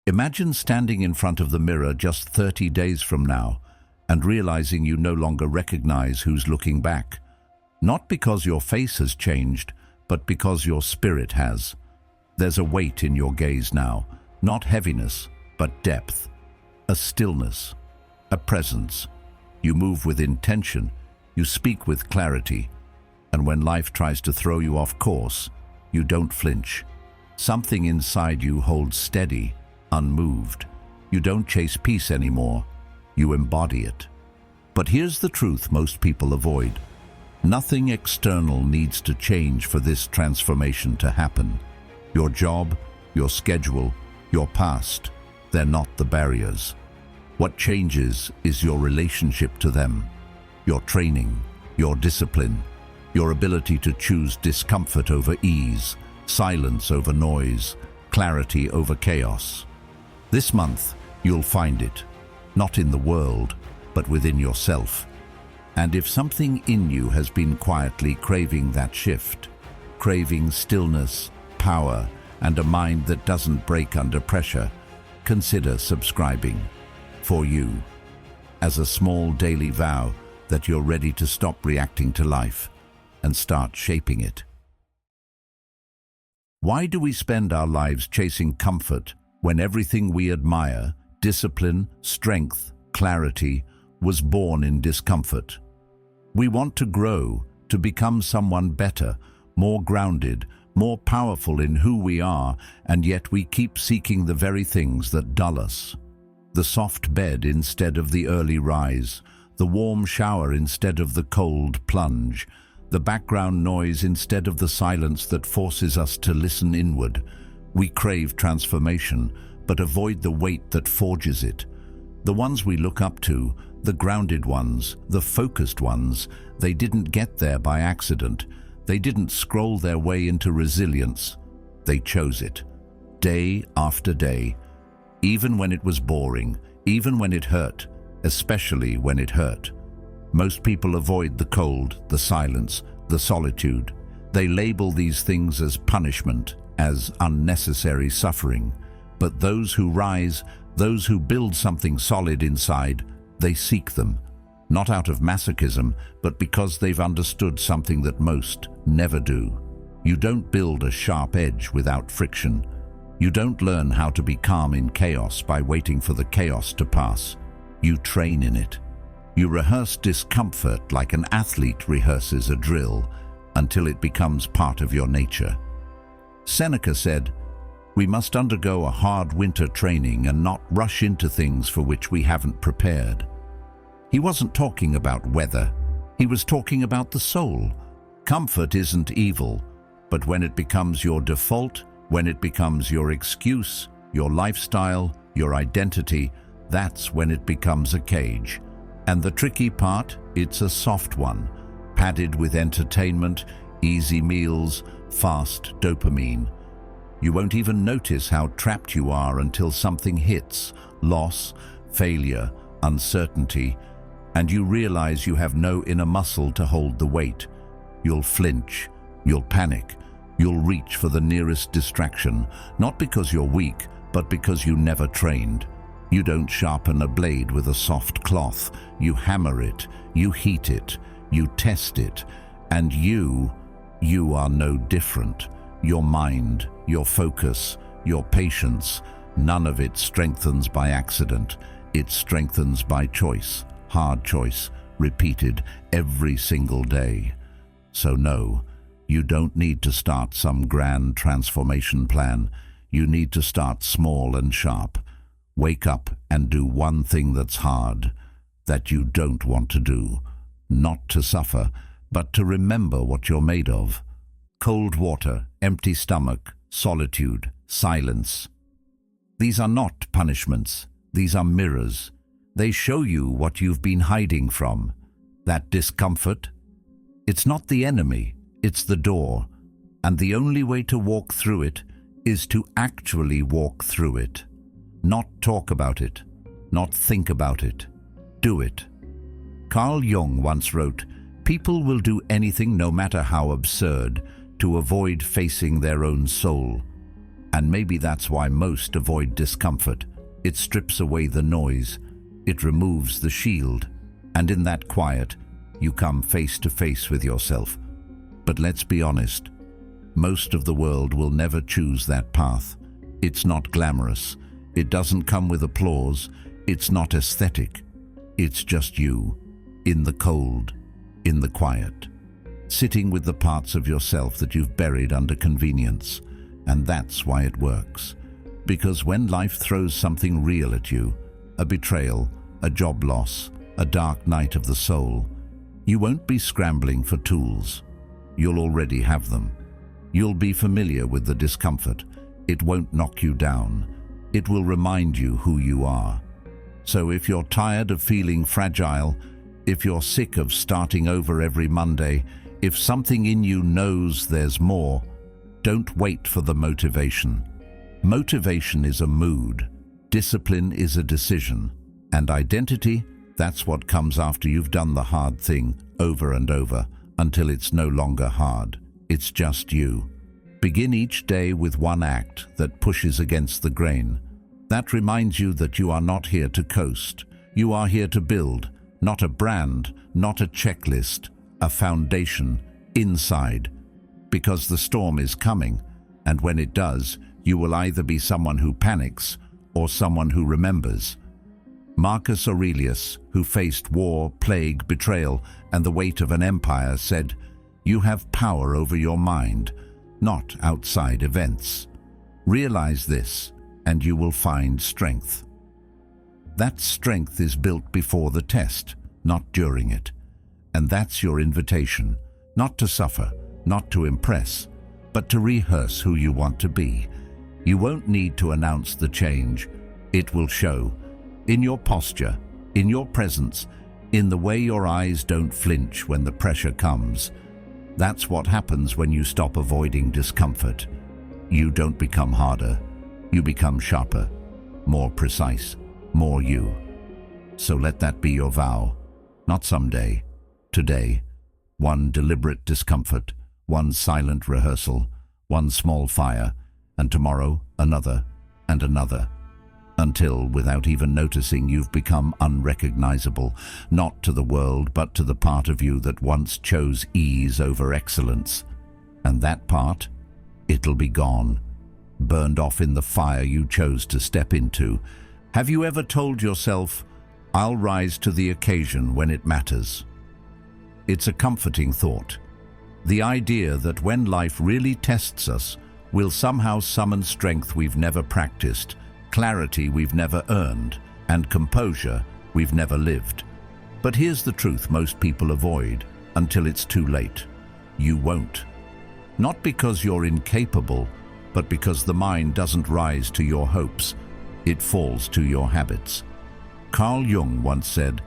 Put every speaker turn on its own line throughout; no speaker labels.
Imagine standing in front of the mirror just 30 days from now and realizing you no longer recognize who's looking back. Not because your face has changed, but because your spirit has. There's a weight in your gaze now, not heaviness, but depth, a stillness, a presence. You move with intention, you speak with clarity, and when life tries to throw you off course, you don't flinch. Something inside you holds steady, unmoved. You don't chase peace anymore, you embody it. But here's the truth most people avoid. Nothing external needs to change for this transformation to happen. Your job, your schedule, your past, they're not the barriers. What changes is your relationship to them, your training, your discipline, your ability to choose discomfort over ease, silence over noise, clarity over chaos. This month, you'll find it, not in the world, but within yourself. And if something in you has been quietly craving that shift, craving stillness, power, and a mind that doesn't break under pressure, consider subscribing. For you, as a small daily vow that you're ready to stop reacting to life and start shaping it. Why do we spend our lives chasing comfort when everything we admire, discipline, strength, clarity, was born in discomfort? We want to grow, to become someone better, more grounded, more powerful in who we are, and yet we keep seeking the very things that dull us. The soft bed instead of the early rise, the warm shower instead of the cold plunge, the background noise instead of the silence that forces us to listen inward. We crave transformation, but avoid the weight that forges it. The ones we look up to, the grounded ones, the focused ones, they didn't get there by accident. They didn't scroll their way into resilience. They chose it, day after day, even when it was boring, even when it hurt, especially when it hurt. Most people avoid the cold, the silence, the solitude. They label these things as punishment, as unnecessary suffering. But those who rise, those who build something solid inside, they seek them, not out of masochism, but because they've understood something that most never do. You don't build a sharp edge without friction. You don't learn how to be calm in chaos by waiting for the chaos to pass. You train in it. You rehearse discomfort like an athlete rehearses a drill until it becomes part of your nature. Seneca said, "We must undergo a hard winter training and not rush into things for which we haven't prepared." He wasn't talking about weather. He was talking about the soul. Comfort isn't evil, but when it becomes your default, when it becomes your excuse, your lifestyle, your identity, that's when it becomes a cage. And the tricky part, it's a soft one, padded with entertainment, easy meals, fast dopamine. You won't even notice how trapped you are until something hits, loss, failure, uncertainty, and you realize you have no inner muscle to hold the weight. You'll flinch, you'll panic, you'll reach for the nearest distraction, not because you're weak, but because you never trained. You don't sharpen a blade with a soft cloth. You hammer it, you heat it, you test it, and you are no different. Your mind, your focus, your patience, none of it strengthens by accident. It strengthens by choice, hard choice, repeated every single day. So no, you don't need to start some grand transformation plan. You need to start small and sharp. Wake up and do one thing that's hard, that you don't want to do. Not to suffer, but to remember what you're made of. Cold water, empty stomach, solitude, silence. These are not punishments. These are mirrors. They show you what you've been hiding from. That discomfort. It's not the enemy, it's the door. And the only way to walk through it is to actually walk through it. Not talk about it, not think about it. Do it. Carl Jung once wrote, "People will do anything, no matter how absurd, to avoid facing their own soul." And maybe that's why most avoid discomfort. It strips away the noise, it removes the shield, and in that quiet, you come face to face with yourself. But let's be honest, most of the world will never choose that path. It's not glamorous, it doesn't come with applause, it's not aesthetic. It's just you, in the cold, in the quiet, sitting with the parts of yourself that you've buried under convenience. And that's why it works. Because when life throws something real at you, a betrayal, a job loss, a dark night of the soul, you won't be scrambling for tools. You'll already have them. You'll be familiar with the discomfort. It won't knock you down. It will remind you who you are. So if you're tired of feeling fragile, if you're sick of starting over every Monday, if something in you knows there's more, don't wait for the motivation. Motivation is a mood, discipline is a decision, and identity, that's what comes after you've done the hard thing over and over until it's no longer hard. It's just you. Begin each day with one act that pushes against the grain. That reminds you that you are not here to coast. You are here to build, not a brand, not a checklist, a foundation, inside. Because the storm is coming, and when it does, you will either be someone who panics or someone who remembers. Marcus Aurelius, who faced war, plague, betrayal, and the weight of an empire, said, "You have power over your mind, not outside events. Realize this, and you will find strength." That strength is built before the test, not during it. And that's your invitation, not to suffer, not to impress, but to rehearse who you want to be. You won't need to announce the change. It will show. In your posture, in your presence, in the way your eyes don't flinch when the pressure comes. That's what happens when you stop avoiding discomfort. You don't become harder. You become sharper, more precise, more you. So let that be your vow. Not someday, today. One deliberate discomfort, one silent rehearsal, one small fire, and tomorrow another and another. Until, without even noticing, you've become unrecognizable, not to the world, but to the part of you that once chose ease over excellence. And that part, it'll be gone, burned off in the fire you chose to step into. Have you ever told yourself, "I'll rise to the occasion when it matters"? It's a comforting thought. The idea that when life really tests us, we'll somehow summon strength we've never practiced, clarity we've never earned, and composure we've never lived. But here's the truth most people avoid until it's too late. You won't. Not because you're incapable, but because the mind doesn't rise to your hopes. It falls to your habits. Carl Jung once said,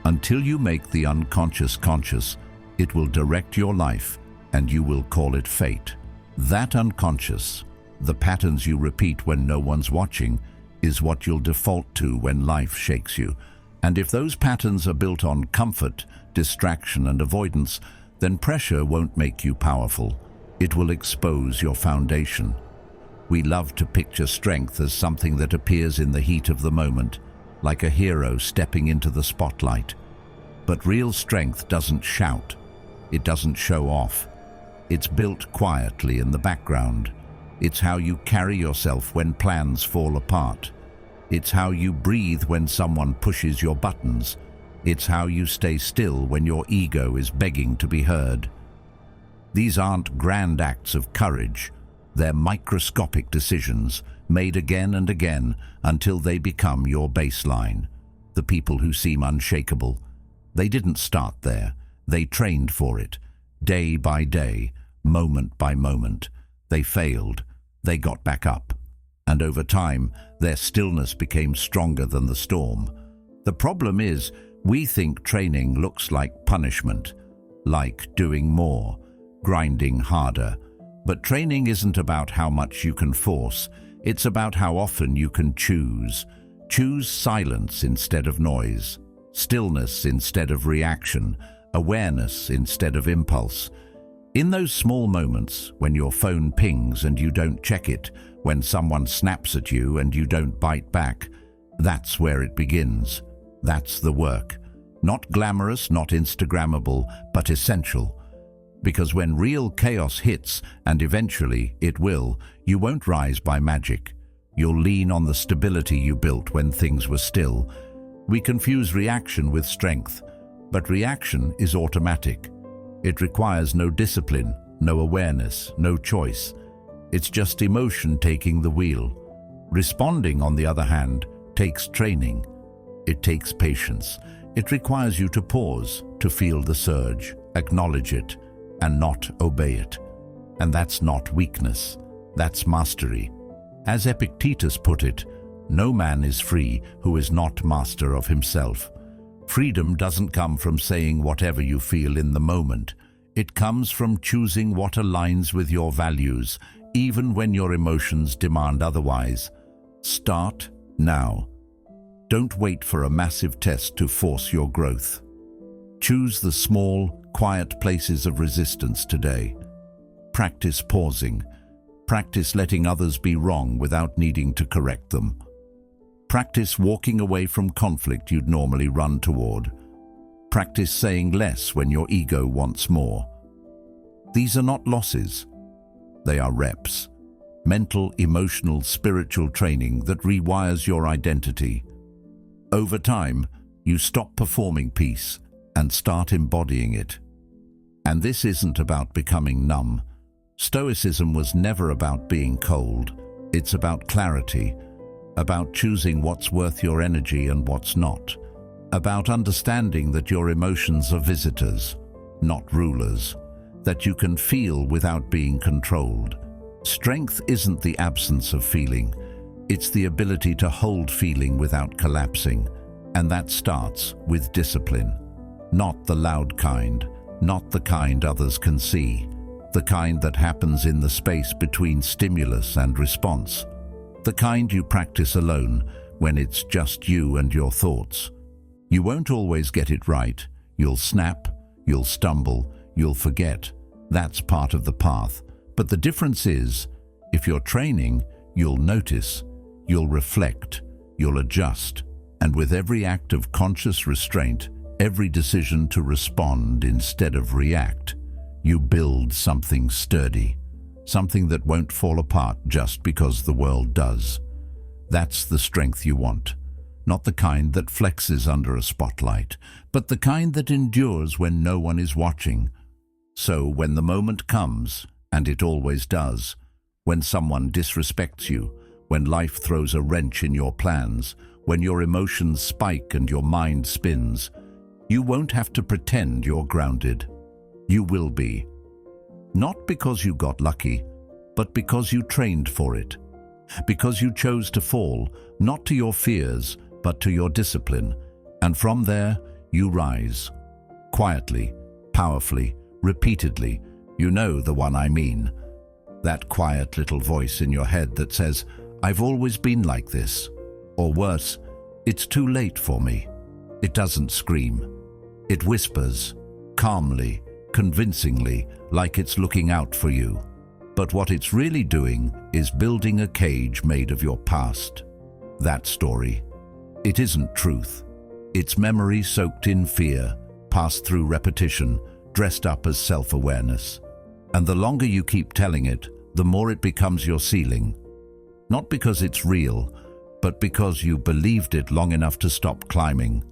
"Until you make the unconscious conscious, it will direct your life, and you will call it fate." That unconscious, the patterns you repeat when no one's watching, is what you'll default to when life shakes you. And if those patterns are built on comfort, distraction, and avoidance, then pressure won't make you powerful. It will expose your foundation. We love to picture strength as something that appears in the heat of the moment, like a hero stepping into the spotlight. But real strength doesn't shout. It doesn't show off. It's built quietly in the background. It's how you carry yourself when plans fall apart. It's how you breathe when someone pushes your buttons. It's how you stay still when your ego is begging to be heard. These aren't grand acts of courage. They're microscopic decisions made again and again until they become your baseline. The people who seem unshakable, they didn't start there. They trained for it. Day by day, moment by moment. They failed. They got back up. And over time, their stillness became stronger than the storm. The problem is, we think training looks like punishment, like doing more, grinding harder. But training isn't about how much you can force. It's about how often you can choose. Choose silence instead of noise, stillness instead of reaction, awareness instead of impulse. In those small moments, when your phone pings and you don't check it, When someone snaps at you and you don't bite back, that's where it begins. That's the work. Not glamorous, not Instagrammable, but essential. Because when real chaos hits, and eventually it will, you won't rise by magic. You'll lean on the stability you built when things were still. We confuse reaction with strength, but reaction is automatic. It requires no discipline, no awareness, no choice. It's just emotion taking the wheel. Responding, on the other hand, takes training. It takes patience. It requires you to pause, to feel the surge, acknowledge it, and not obey it. And that's not weakness. That's mastery. As Epictetus put it, no man is free who is not master of himself. Freedom doesn't come from saying whatever you feel in the moment. It comes from choosing what aligns with your values, even when your emotions demand otherwise. Start now. Don't wait for a massive test to force your growth. Choose the small, quiet places of resistance today. Practice pausing. Practice letting others be wrong without needing to correct them. Practice walking away from conflict you'd normally run toward. Practice saying less when your ego wants more. These are not losses. They are reps. Mental, emotional, spiritual training that rewires your identity. Over time, you stop performing peace and start embodying it. And this isn't about becoming numb. Stoicism was never about being cold. It's about clarity, about choosing what's worth your energy and what's not, about understanding that your emotions are visitors, not rulers, that you can feel without being controlled. Strength isn't the absence of feeling. It's the ability to hold feeling without collapsing, and that starts with discipline. Not the loud kind, not the kind others can see, the kind that happens in the space between stimulus and response, the kind you practice alone when it's just you and your thoughts. You won't always get it right. You'll snap, you'll stumble, you'll forget. That's part of the path. But the difference is, if you're training, you'll notice, you'll reflect, you'll adjust, and with every act of conscious restraint, every decision to respond instead of react, you build something sturdy, something that won't fall apart just because the world does. That's the strength you want, not the kind that flexes under a spotlight, but the kind that endures when no one is watching. So when the moment comes, and it always does, when someone disrespects you, when life throws a wrench in your plans, when your emotions spike and your mind spins, you won't have to pretend you're grounded. You will be. Not because you got lucky, but because you trained for it. Because you chose to fall, not to your fears, but to your discipline. And from there, you rise. Quietly, powerfully, repeatedly. You know the one I mean. That quiet little voice in your head that says, "I've always been like this." Or worse, "It's too late for me." It doesn't scream. It whispers, calmly, convincingly, like it's looking out for you. But what it's really doing is building a cage made of your past. That story. It isn't truth. It's memory soaked in fear, passed through repetition, dressed up as self-awareness. And the longer you keep telling it, the more it becomes your ceiling. Not because it's real, but because you believed it long enough to stop climbing.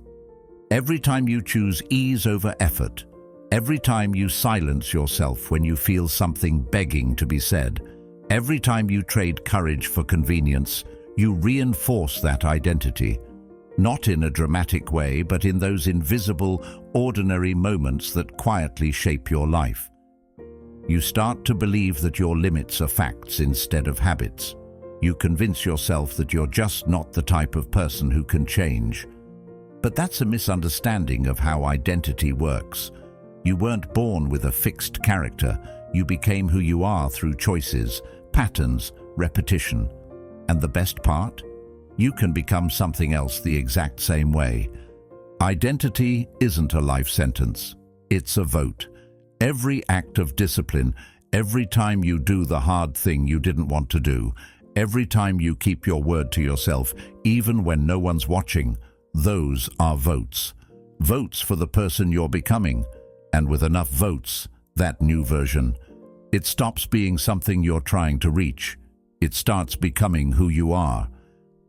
Every time you choose ease over effort, every time you silence yourself when you feel something begging to be said, every time you trade courage for convenience, you reinforce that identity. Not in a dramatic way, but in those invisible, ordinary moments that quietly shape your life. You start to believe that your limits are facts instead of habits. You convince yourself that you're just not the type of person who can change. But that's a misunderstanding of how identity works. You weren't born with a fixed character. You became who you are through choices, patterns, repetition. And the best part? You can become something else the exact same way. Identity isn't a life sentence. It's a vote. Every act of discipline, every time you do the hard thing you didn't want to do, Every time you keep your word to yourself, even when no one's watching, those are votes. Votes for the person you're becoming, and with enough votes, that new version. It stops being something you're trying to reach. It starts becoming who you are.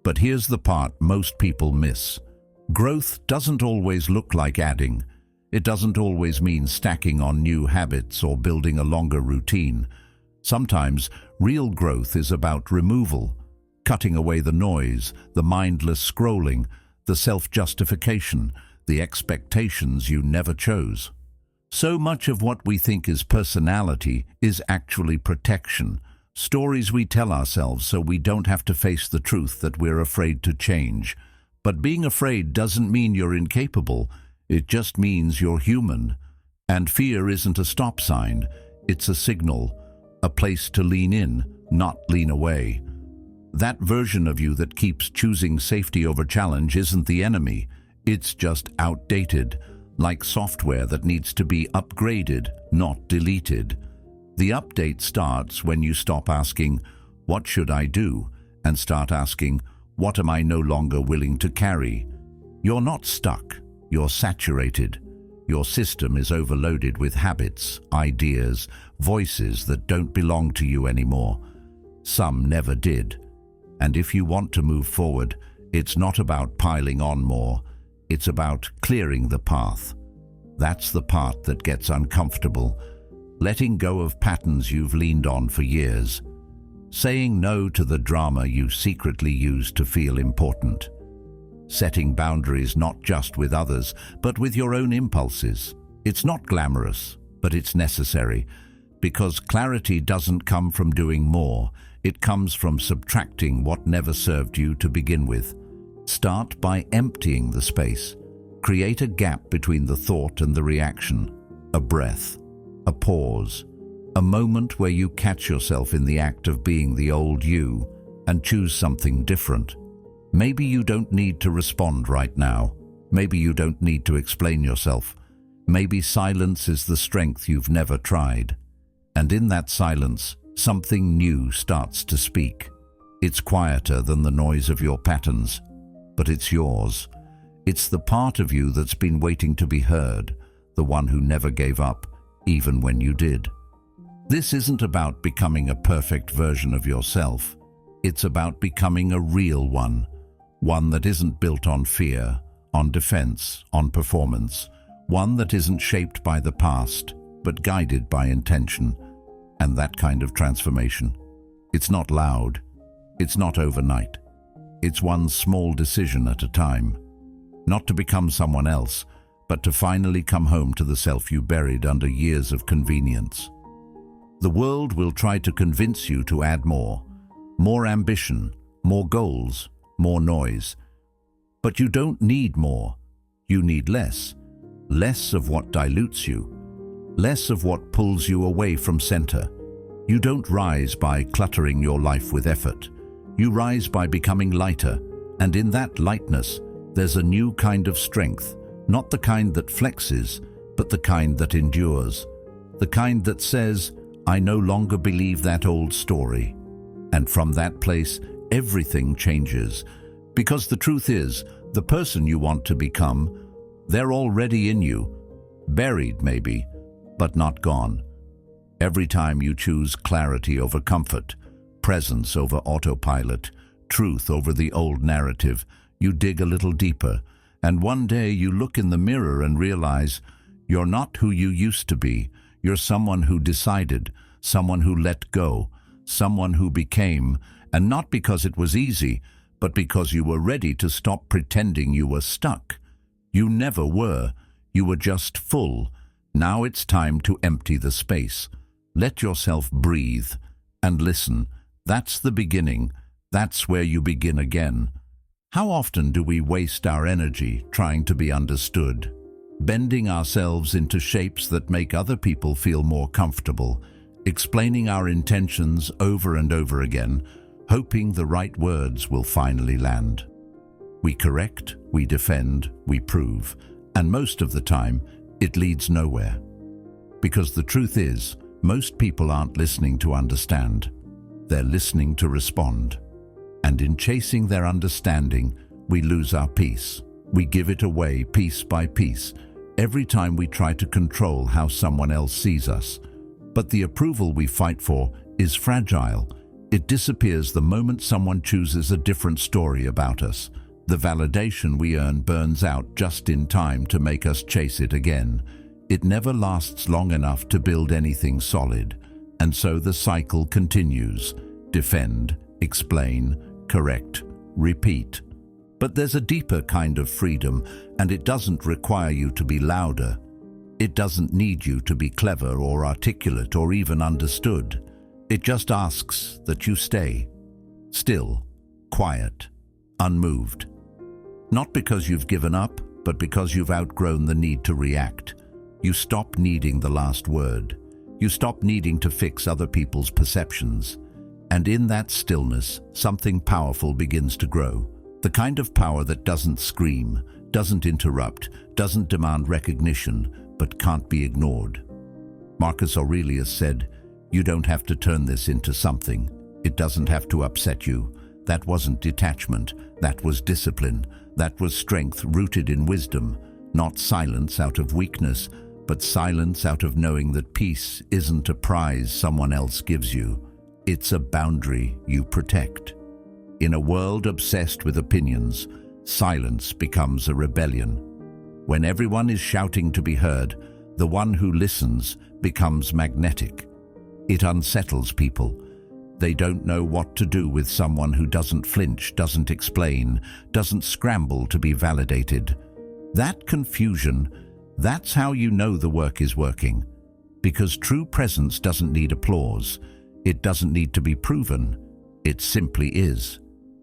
But here's the part most people miss. Growth doesn't always look like adding. It doesn't always mean stacking on new habits or building a longer routine. Sometimes, real growth is about removal, cutting away the noise, the mindless scrolling, the self-justification, the expectations you never chose. So much of what we think is personality is actually protection, stories we tell ourselves so we don't have to face the truth that we're afraid to change. But being afraid doesn't mean you're incapable, it just means you're human. And fear isn't a stop sign, it's a signal, a place to lean in, not lean away. That version of you that keeps choosing safety over challenge isn't the enemy, it's just outdated, like software that needs to be upgraded, not deleted. The update starts when you stop asking, "What should I do?" and start asking, "What am I no longer willing to carry?" You're not stuck, you're saturated. Your system is overloaded with habits, ideas, voices that don't belong to you anymore. Some never did. And if you want to move forward, it's not about piling on more, it's about clearing the path. That's the part that gets uncomfortable. Letting go of patterns you've leaned on for years. Saying no to the drama you secretly use to feel important. Setting boundaries not just with others, but with your own impulses. It's not glamorous, but it's necessary, because clarity doesn't come from doing more. It comes from subtracting what never served you to begin with. Start by emptying the space. Create a gap between the thought and the reaction. A breath, a pause, a moment where you catch yourself in the act of being the old you and choose something different. Maybe you don't need to respond right now. Maybe you don't need to explain yourself. Maybe silence is the strength you've never tried. And in that silence, something new starts to speak. It's quieter than the noise of your patterns, but it's yours. It's the part of you that's been waiting to be heard, the one who never gave up, even when you did. This isn't about becoming a perfect version of yourself. It's about becoming a real one that isn't built on fear, on defense, on performance, one that isn't shaped by the past, but guided by intention. And that kind of transformation, it's not loud, it's not overnight. It's one small decision at a time. Not to become someone else, but to finally come home to the self you buried under years of convenience. The world will try to convince you to add more ambition, more goals, more noise. But you don't need more. You need less. Less of what dilutes you. Less of what pulls you away from center. You don't rise by cluttering your life with effort. You rise by becoming lighter, and in that lightness, there's a new kind of strength, not the kind that flexes, but the kind that endures. The kind that says, "I no longer believe that old story." And from that place, everything changes. Because the truth is, the person you want to become, they're already in you. Buried maybe, but not gone. Every time you choose clarity over comfort, presence over autopilot, truth over the old narrative, you dig a little deeper, and one day you look in the mirror and realize you're not who you used to be. You're someone who decided, someone who let go, someone who became, and not because it was easy, but because you were ready to stop pretending you were stuck. You never were. You were just full. Now it's time to empty the space. Let yourself breathe and listen. That's the beginning. That's where you begin again. How often do we waste our energy trying to be understood, bending ourselves into shapes that make other people feel more comfortable, explaining our intentions over and over again, hoping the right words will finally land? We correct, we defend, we prove, and most of the time, it leads nowhere. Because the truth is, most people aren't listening to understand. they're listening to respond. And in chasing their understanding, we lose our peace. We give it away piece by piece, every time we try to control how someone else sees us. But the approval we fight for is fragile. It disappears the moment someone chooses a different story about us. The validation we earn burns out just in time to make us chase it again. It never lasts long enough to build anything solid. And so the cycle continues. Defend, explain, correct, repeat. But there's a deeper kind of freedom, and it doesn't require you to be louder. It doesn't need you to be clever or articulate or even understood. It just asks that you stay still, quiet, unmoved. Not because you've given up, but because you've outgrown the need to react. You stop needing the last word. You stop needing to fix other people's perceptions. And in that stillness, something powerful begins to grow. The kind of power that doesn't scream, doesn't interrupt, doesn't demand recognition, but can't be ignored. Marcus Aurelius said, "You don't have to turn this into something. It doesn't have to upset you." That wasn't detachment, that was discipline. That was strength rooted in wisdom, not silence out of weakness, but silence out of knowing that peace isn't a prize someone else gives you. It's a boundary you protect. In a world obsessed with opinions, silence becomes a rebellion. When everyone is shouting to be heard, the one who listens becomes magnetic. It unsettles people. They don't know what to do with someone who doesn't flinch, doesn't explain, doesn't scramble to be validated. That confusion, that's how you know the work is working. Because true presence doesn't need applause. It doesn't need to be proven. It simply is.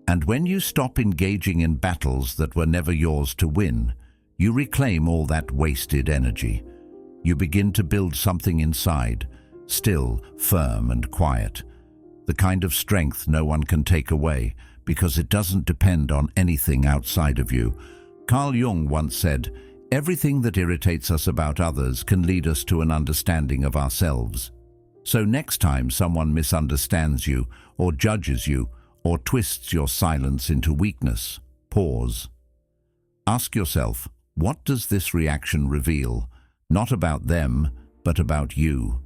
And when you stop engaging in battles that were never yours to win, you reclaim all that wasted energy. You begin to build something inside, still, firm and quiet. The kind of strength no one can take away, because it doesn't depend on anything outside of you. Carl Jung once said, "Everything that irritates us about others can lead us to an understanding of ourselves." So next time someone misunderstands you, or judges you, or twists your silence into weakness, pause. Ask yourself, what does this reaction reveal? Not about them, but about you.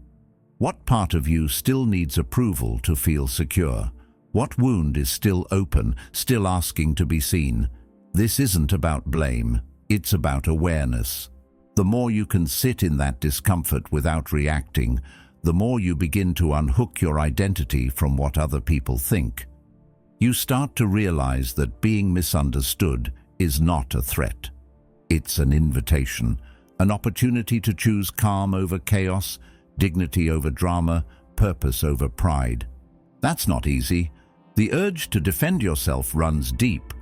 What part of you still needs approval to feel secure? What wound is still open, still asking to be seen? This isn't about blame, it's about awareness. The more you can sit in that discomfort without reacting, the more you begin to unhook your identity from what other people think. You start to realize that being misunderstood is not a threat. It's an invitation, an opportunity to choose calm over chaos, dignity over drama, purpose over pride. That's not easy. The urge to defend yourself runs deep.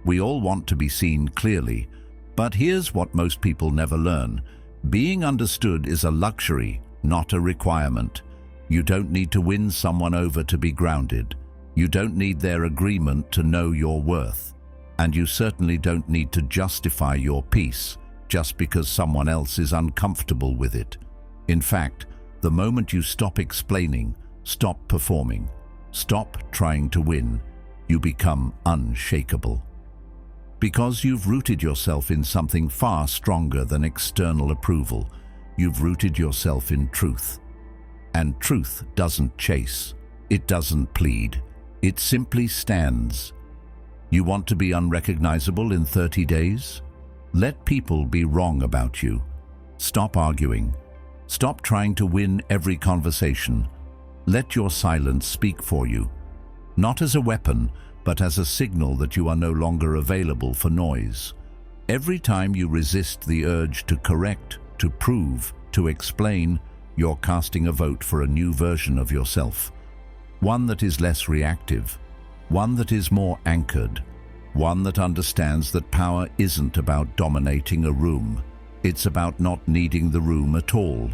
We all want to be seen clearly. But here's what most people never learn. Being understood is a luxury, not a requirement. You don't need to win someone over to be grounded. You don't need their agreement to know your worth. And you certainly don't need to justify your peace just because someone else is uncomfortable with it. In fact, the moment you stop explaining, stop performing, stop trying to win, you become unshakable. Because you've rooted yourself in something far stronger than external approval. You've rooted yourself in truth. And truth doesn't chase. It doesn't plead. It simply stands. You want to be unrecognizable in 30 days? Let people be wrong about you. Stop arguing. Stop trying to win every conversation. Let your silence speak for you. Not as a weapon, but as a signal that you are no longer available for noise. Every time you resist the urge to correct, to prove, to explain, you're casting a vote for a new version of yourself. One that is less reactive, one that is more anchored, one that understands that power isn't about dominating a room. It's about not needing the room at all.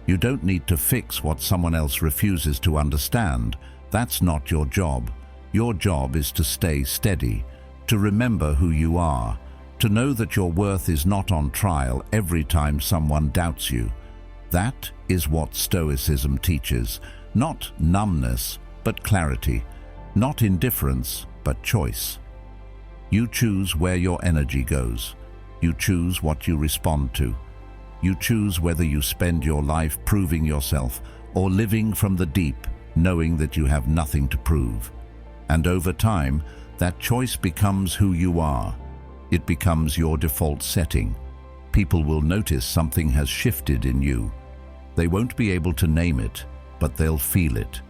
You don't need to fix what someone else refuses to understand. That's not your job. Your job is to stay steady, to remember who you are, to know that your worth is not on trial every time someone doubts you. That is what Stoicism teaches, not numbness, but clarity. Not indifference, but choice. You choose where your energy goes. You choose what you respond to. You choose whether you spend your life proving yourself or living from the deep, knowing that you have nothing to prove. And over time, that choice becomes who you are. It becomes your default setting. People will notice something has shifted in you. They won't be able to name it, but they'll feel it.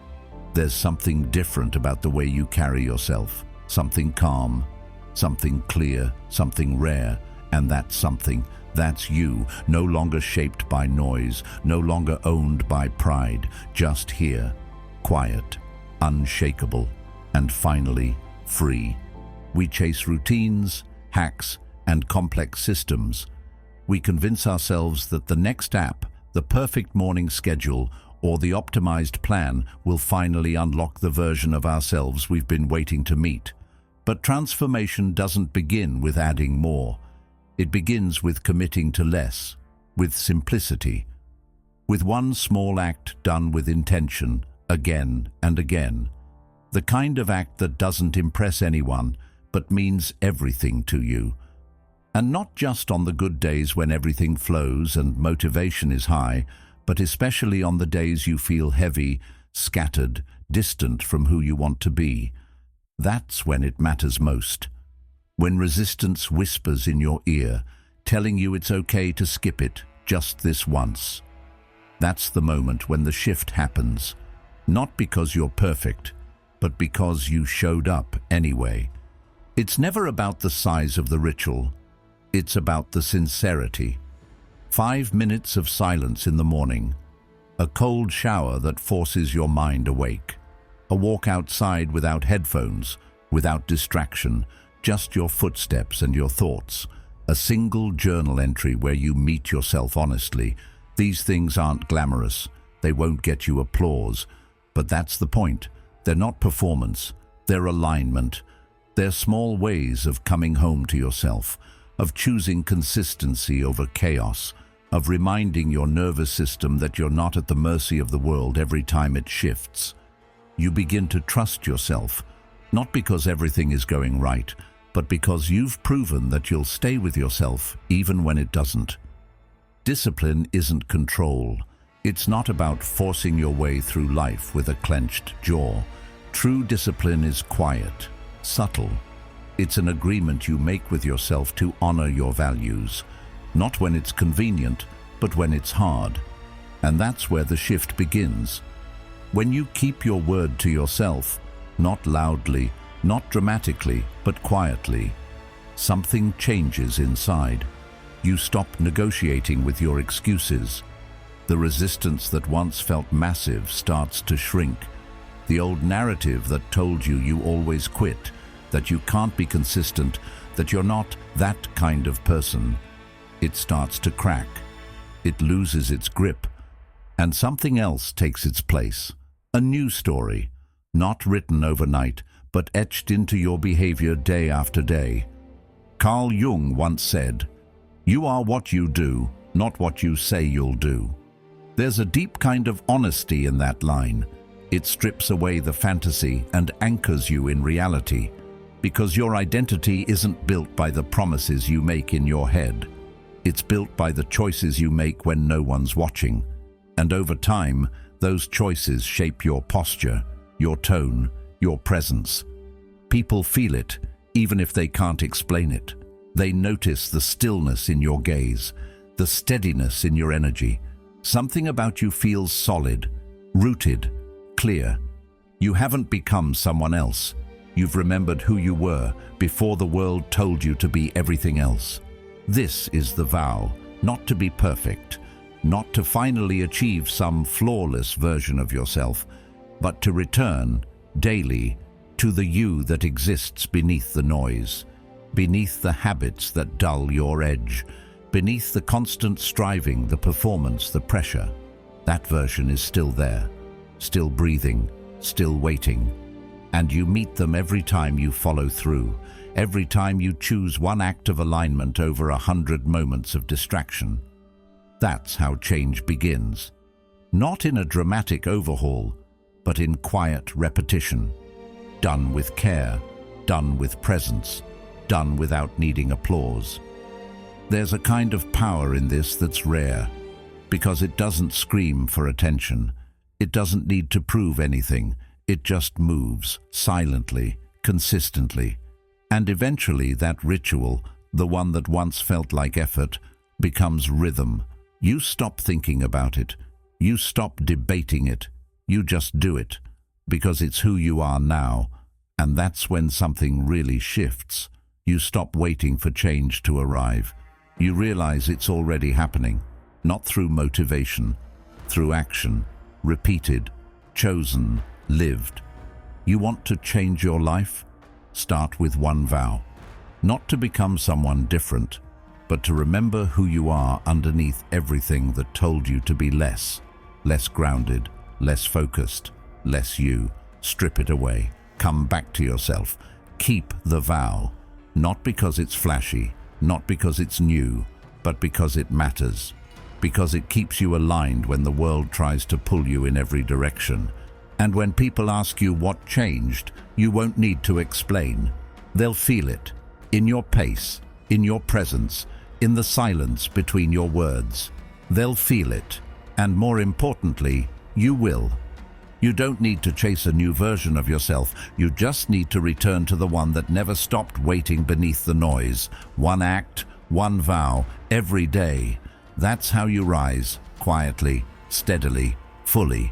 There's something different about the way you carry yourself, something calm, something clear, something rare, and that something, that's you, no longer shaped by noise, no longer owned by pride, just here, quiet, unshakable, and finally, free. We chase routines, hacks, and complex systems. We convince ourselves that the next app, the perfect morning schedule, or the optimized plan will finally unlock the version of ourselves we've been waiting to meet. But transformation doesn't begin with adding more. It begins with committing to less, with simplicity, with one small act done with intention, again and again. The kind of act that doesn't impress anyone, but means everything to you. And not just on the good days when everything flows and motivation is high, but especially on the days you feel heavy, scattered, distant from who you want to be. That's when it matters most. When resistance whispers in your ear, telling you it's okay to skip it just this once. That's the moment when the shift happens, not because you're perfect, but because you showed up anyway. It's never about the size of the ritual. It's about the sincerity. 5 minutes of silence in the morning, a cold shower that forces your mind awake, a walk outside without headphones, without distraction, just your footsteps and your thoughts, a single journal entry where you meet yourself honestly. These things aren't glamorous, they won't get you applause, but that's the point. They're not performance, they're alignment. They're small ways of coming home to yourself, of choosing consistency over chaos, of reminding your nervous system that you're not at the mercy of the world every time it shifts. You begin to trust yourself, not because everything is going right, but because you've proven that you'll stay with yourself even when it doesn't. Discipline isn't control. It's not about forcing your way through life with a clenched jaw. True discipline is quiet, subtle. It's an agreement you make with yourself to honor your values, not when it's convenient, but when it's hard. And that's where the shift begins. When you keep your word to yourself, not loudly, not dramatically, but quietly, something changes inside. You stop negotiating with your excuses. The resistance that once felt massive starts to shrink. The old narrative that told you you always quit, that you can't be consistent, that you're not that kind of person, it starts to crack. It loses its grip, and something else takes its place. A new story, not written overnight, but etched into your behavior day after day. Carl Jung once said, "You are what you do, not what you say you'll do." There's a deep kind of honesty in that line. It strips away the fantasy and anchors you in reality, because your identity isn't built by the promises you make in your head. It's built by the choices you make when no one's watching. And over time, those choices shape your posture, your tone, your presence. People feel it, even if they can't explain it. They notice the stillness in your gaze, the steadiness in your energy. Something about you feels solid, rooted, clear. You haven't become someone else. You've remembered who you were before the world told you to be everything else. This is the vow, not to be perfect, not to finally achieve some flawless version of yourself, but to return, daily, to the you that exists beneath the noise, beneath the habits that dull your edge, beneath the constant striving, the performance, the pressure. That version is still there, still breathing, still waiting. And you meet them every time you follow through, every time you choose one act of alignment over 100 moments of distraction. That's how change begins. Not in a dramatic overhaul, but in quiet repetition. Done with care, done with presence, done without needing applause. There's a kind of power in this that's rare, because it doesn't scream for attention. It doesn't need to prove anything. It just moves, silently, consistently. And eventually that ritual, the one that once felt like effort, becomes rhythm. You stop thinking about it. You stop debating it. You just do it, because it's who you are now. And that's when something really shifts. You stop waiting for change to arrive. You realize it's already happening, not through motivation, through action, repeated, chosen, lived. You want to change your life? Start with one vow. Not to become someone different, but to remember who you are underneath everything that told you to be less grounded, less focused, less you. Strip it away. Come back to yourself. Keep the vow, not because it's flashy, not because it's new, but because it matters. Because it keeps you aligned when the world tries to pull you in every direction. And when people ask you what changed, you won't need to explain. They'll feel it, in your pace, in your presence, in the silence between your words. They'll feel it, and more importantly, you will. You don't need to chase a new version of yourself. You just need to return to the one that never stopped waiting beneath the noise. One act, one vow, every day. That's how you rise, quietly, steadily, fully.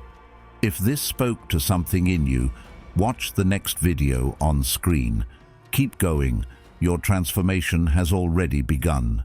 If this spoke to something in you, watch the next video on screen. Keep going. Your transformation has already begun.